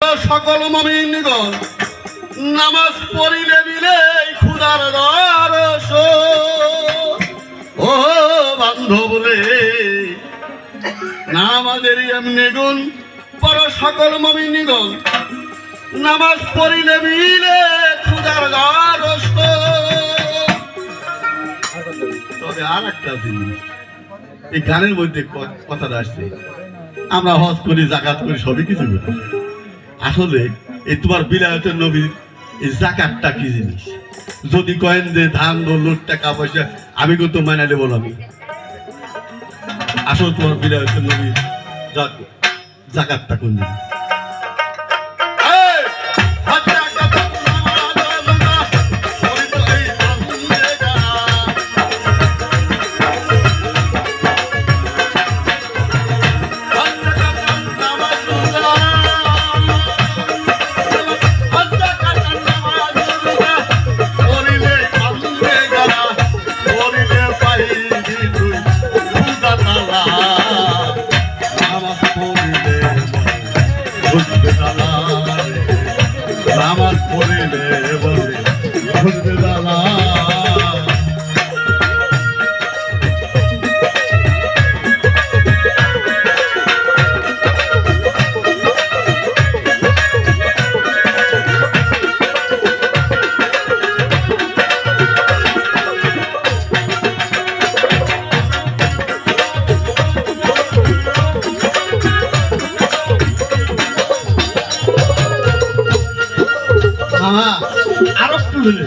সকল মুমিনগণ নামাজ পড়িলে বিলে খুদার দরস ও বান্ধব রে নামাজের এমনি গুণ পর সকল মুমিনগণ নামাজ পড়িলে বিলে খুদার দরস। তবে আর একটা জিনিস এই গানের মধ্যে কথাটা আসছে, আমরা হজ করি জাকাত করি সবই কিছু করি, আসলে এই তোমার বিলায়তের নবীর এই জাকাতটা কি জিনিস? যদি কয়েন যে ধান লোট টাকা পয়সা আমি কিন্তু মাইনা দেবো আমি, আসলে তোমার বিলায়তের নবীর জাকাতটা কোন জিনিস? নামাজ পড়িলে বলে ঘুরবে দালা আরো একটু হলে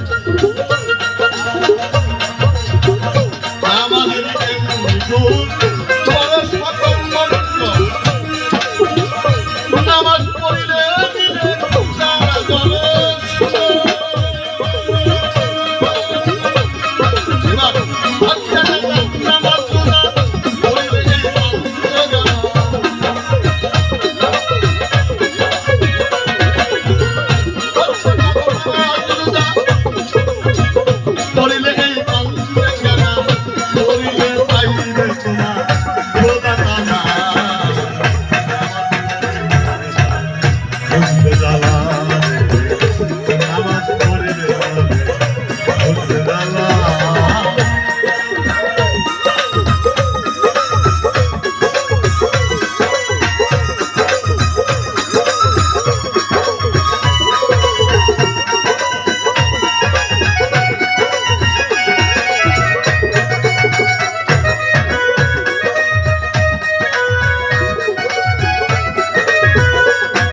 আমাদের নামাজ পড়িলে